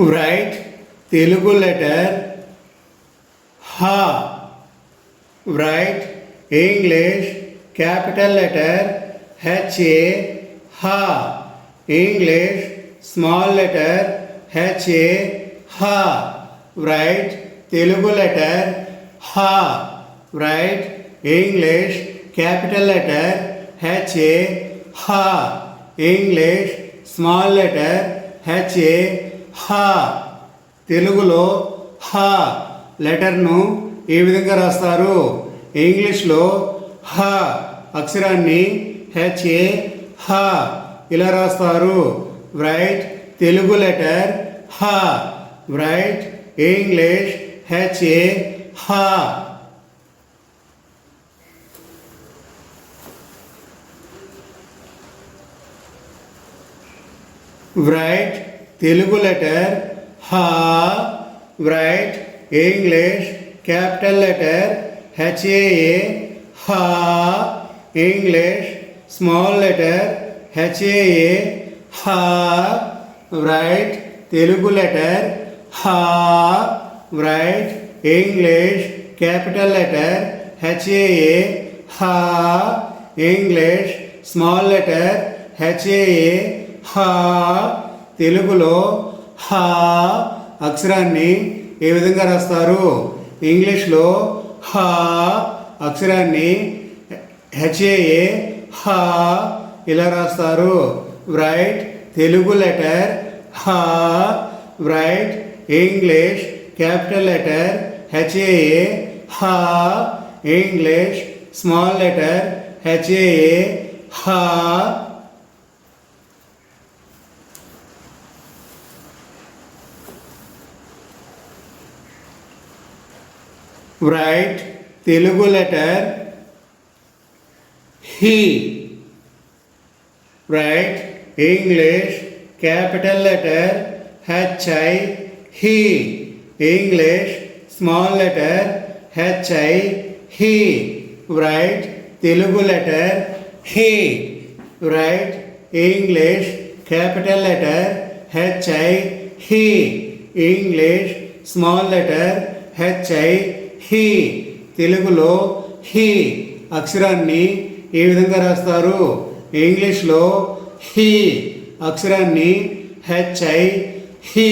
Write Telugu letter Ha. Write English capital letter HA. Ha. English small letter HA. Ha. Write Telugu letter Ha. Write English capital letter HA. Ha. English small letter HA. హా. తెలుగులో హా లెటర్ను ఏ విధంగా రాస్తారు? ఇంగ్లీష్లో హా అక్షరాన్ని HA హా ఇలా రాస్తారు. రైట్ తెలుగు లెటర్ హా. రైట్ ఇంగ్లీష్ హెచ్ఏ హా. Write Telugu letter Ha. Write English capital letter HAA. Ha. English small letter HAA. Ha. Write Telugu letter Ha. Write English capital letter HAA. Ha. English small letter HAA. హా. తెలుగులో హా అక్షరాన్ని ఏ విధంగా రాస్తారు? ఇంగ్లీష్లో హా అక్షరాన్ని హెచ్ఏఏ హా ఇలా రాస్తారు. రైట్ తెలుగు లెటర్ హా. రైట్ ఇంగ్లీష్ క్యాపిటల్ లెటర్ హెచ్ఏఏ హా. ఇంగ్లీష్ స్మాల్ లెటర్ హెచ్ఏఏ హా. Write Telugu letter He. Write English capital letter HI. He. English small letter HI. He. Write Telugu letter He. Write English capital letter HI. He. English small letter HI. He. తెలుగులో he అక్షరాన్ని ఏ విధంగా రాస్తారు? ఇంగ్లీష్లో he అక్షరాన్ని HI హీ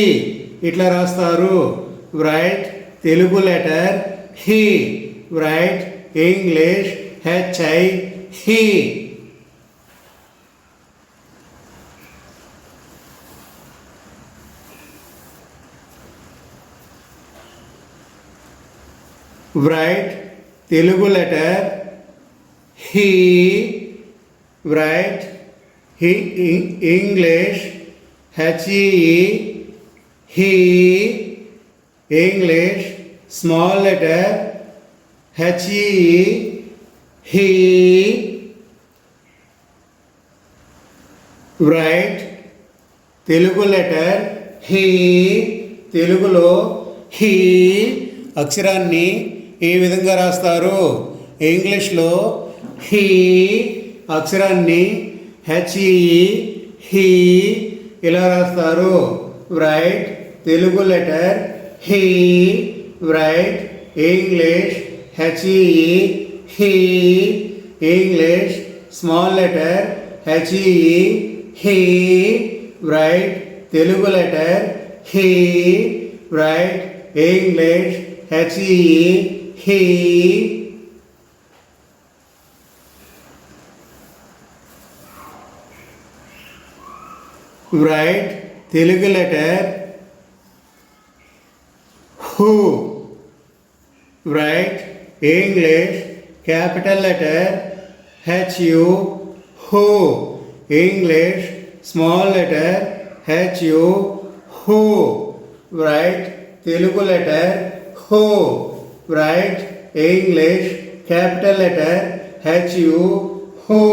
ఇట్లా రాస్తారు. Write Telugu letter హీ. రైట్ ఇంగ్లీష్ హెచ్ఐ హీ. Write Telugu letter He. Write He English HE. He. English small letter HE. He. Write Telugu letter He. తెలుగులో హీ అక్షరాన్ని ఏ విధంగా రాస్తారు? ఇంగ్లీష్లో హీ అక్షరాన్ని హెచ్ఈ హీ ఇలా రాస్తారు. రైట్ తెలుగు లెటర్ హీ. Write English హెచ్ఈ he. English small letter హెచ్ఈ he. Right Telugu letter హీ. Write English HE he. Write Telugu letter Who. Write English capital letter HU. Who. English small letter HU. Who. Write Telugu letter Who. Write English capital letter HU. Who.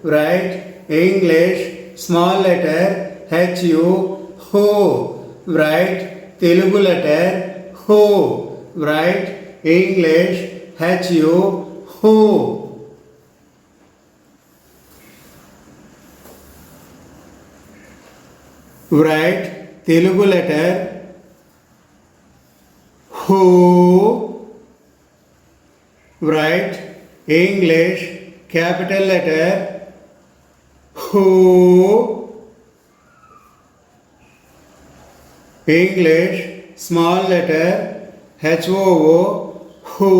Write English small letter HU. Who. Write Telugu letter Who. Write English HU. Who. Write Telugu letter who, write English capital letter who, English small letter HOO, who,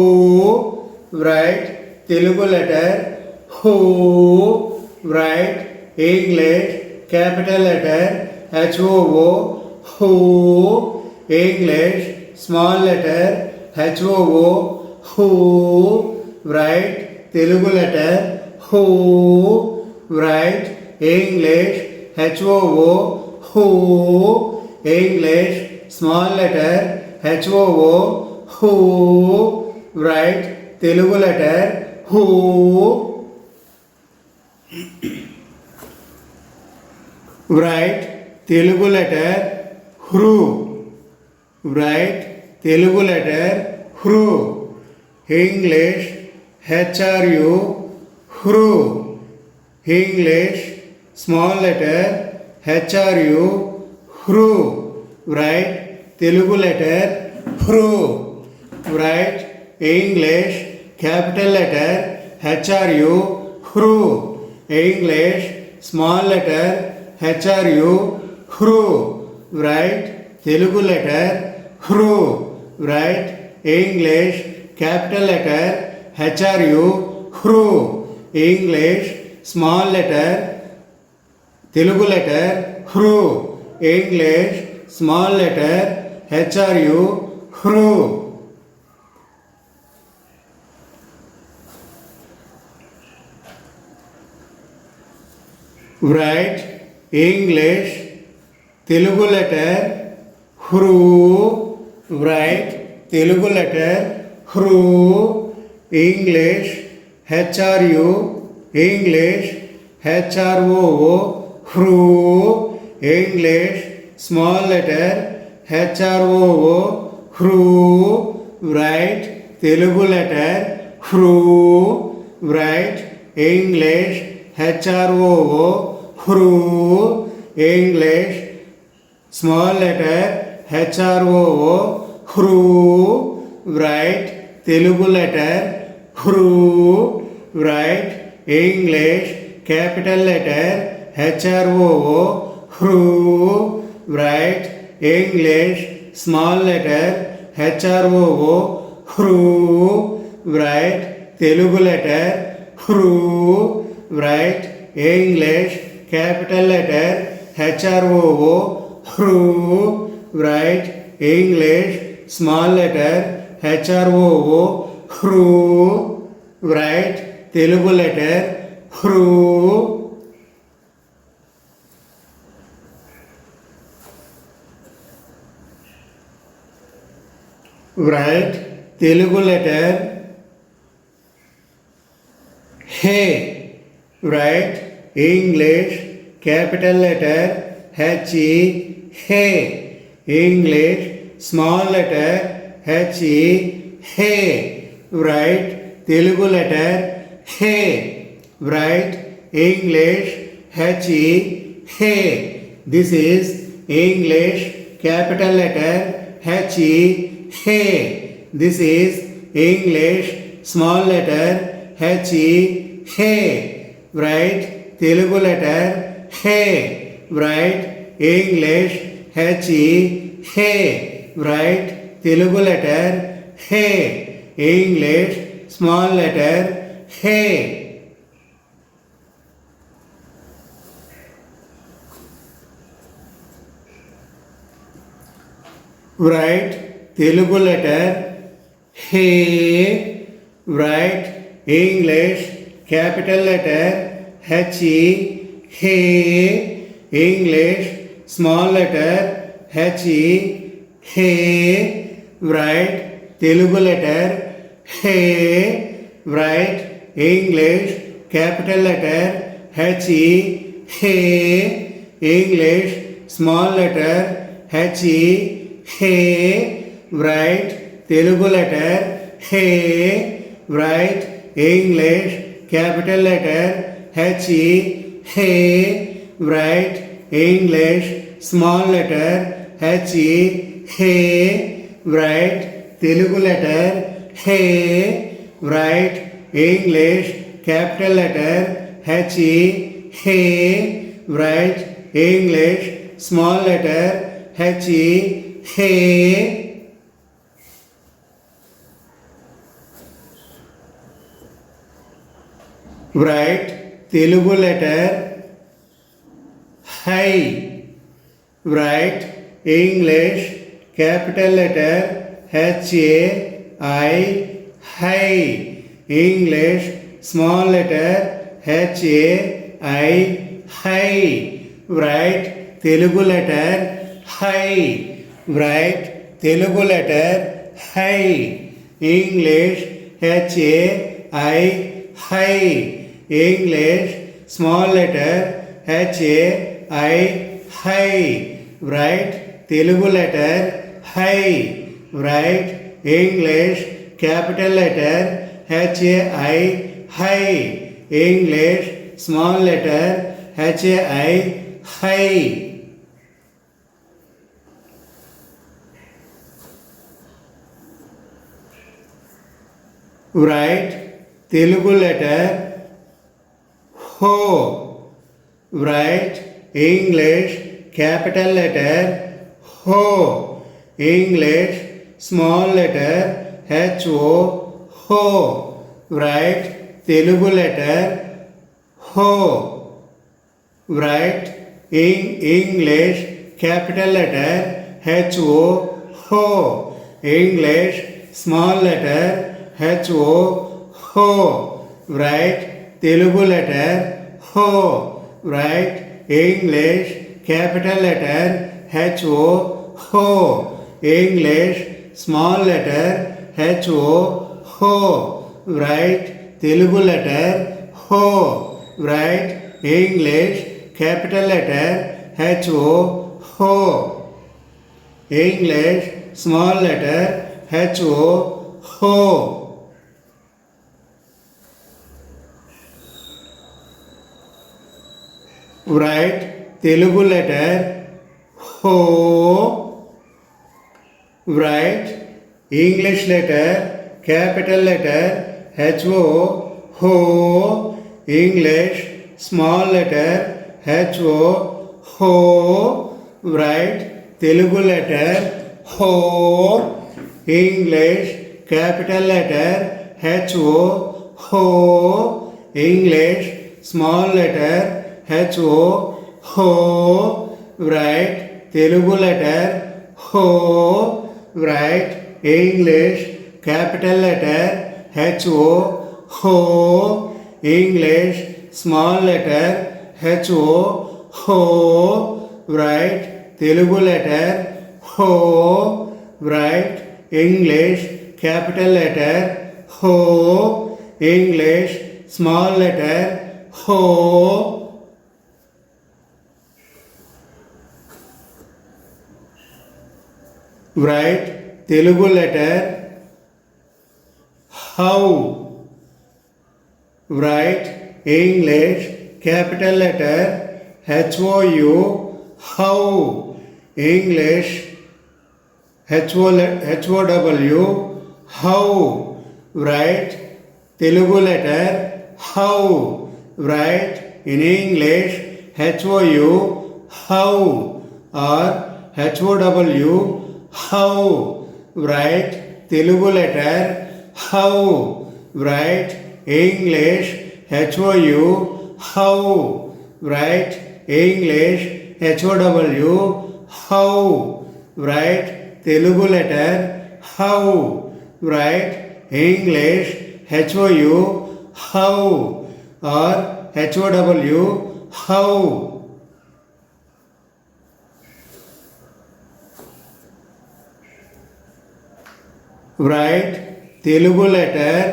write Telugu letter who, write English capital letter HOO, who, English small letter HOO, who, write Telugu letter who, write English HOO, who, English small letter HOO, who, write Telugu letter who. Write Telugu letter hru, write Telugu letter hru, English HRU, hru, English small letter HRU, hru, write Telugu letter hru, write English capital letter HRU, hru, English small letter HRU, hru, write Telugu letter hru, write English capital letter HRU, hru, English small letter Telugu letter hru, English small letter HRU, hru. Write English Telugu letter hru, write Telugu letter hru, English HRU, English HROO, hru, English small letter HROO, hru, write Telugu letter hru, write English HROO, hru, English small letter HROO, hru, write Telugu letter hru, write English capital letter HROO, hru, write English small letter HROO, hru, write Telugu letter hru, write English capital letter HROO, hru, write English small letter HROO, hru, write Telugu letter hru. Write Telugu letter he, write English capital letter HE, he, English small letter HE, he, write Telugu letter he, write English HE, he. This is English capital letter HE, he. This is English small letter HE, he. Write Telugu letter he, write English HE, he, write Telugu letter he, English small letter he. Write Telugu letter he, write English capital letter HE, he, English small letter HE, he, write Telugu letter he, write English capital letter HE, he, English small letter HE, he, write Telugu letter he, write English capital letter HE, he, write English small letter HE, he, write Telugu letter he. Write English capital letter HE he. Write English small letter HE he. Write Telugu letter hi. Write English capital letter HAI hi. English small letter HAI hi. Write Telugu letter hi. Write Telugu letter hi. English HAI hi. English small letter HAI hi. Write Telugu letter hi. Write English capital letter HAI hi. English small letter HAI hi. Write Telugu letter ho. Write English capital letter ho. English small letter HO ho. Write Telugu letter ho. Write English capital letter HO ho. English small letter HO ho. Write Telugu letter ho. Write English capital letter HO ho. English small letter HO ho. Write Telugu letter ho. Write English capital letter HO ho. English small letter HO ho. Write Telugu letter ho. Write English letter capital letter HO ho. English small letter HO ho. Write Telugu letter ho. English capital letter HO ho. English small letter HO ho. Write Telugu letter ho. Write English capital letter HO ho. English small letter HO ho. Write Telugu letter ho. Write English capital letter ho. English small letter ho. Write Telugu letter how. Write English capital letter HOU how. English HOW how. Write Telugu letter how. Write in English HOU how or HOW how. Write Telugu letter how. Write English HOU how. Write English HOW how. Write Telugu letter how. Write English HOU how or HOW how. Write Telugu letter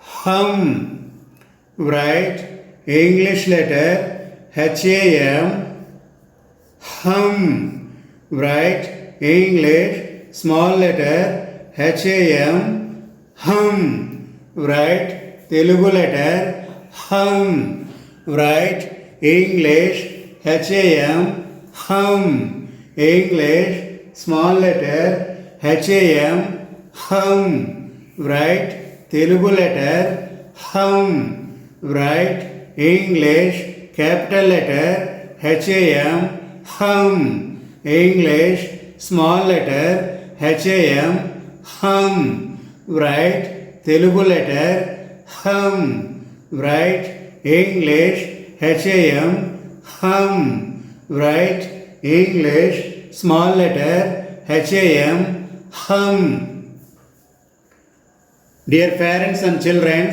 hum. Write English letter HAM hum. Write English small letter HAM hum. Write Telugu letter hum. Write English HAM hum. English small letter HAM, hum. Write Telugu letter hum. Write English capital letter HAM, hum. English small letter HAM, hum. Write Telugu letter hum. Write English HAM, hum. Write English small letter HAM, hum. Dear parents and children,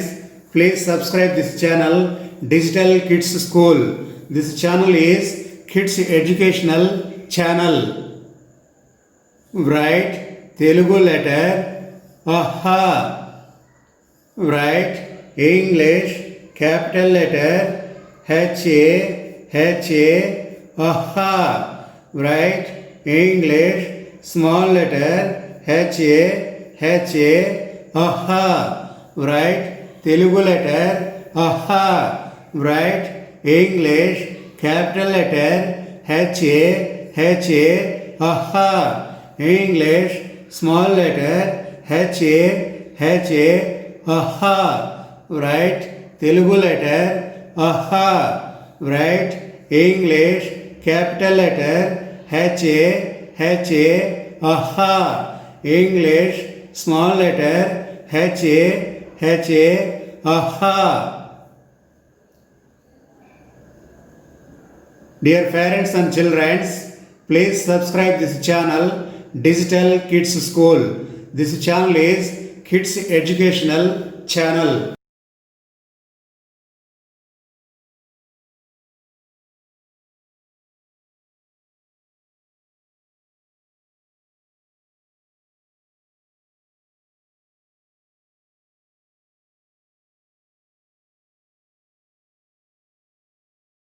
please subscribe this channel Digital Kids School. This channel is Kids Educational Channel. Write Telugu letter aha. Write English capital letter HA, aha. Write English small letter HA, aha. Write Telugu letter aha. Write English capital letter HA, aha. English small letter HA, aha. Write Telugu letter aha. Write English capital letter HA, aha. English small letter HA, aha. Dear parents and children, please subscribe this channel Digital Kids School. This channel is Kids Educational Channel.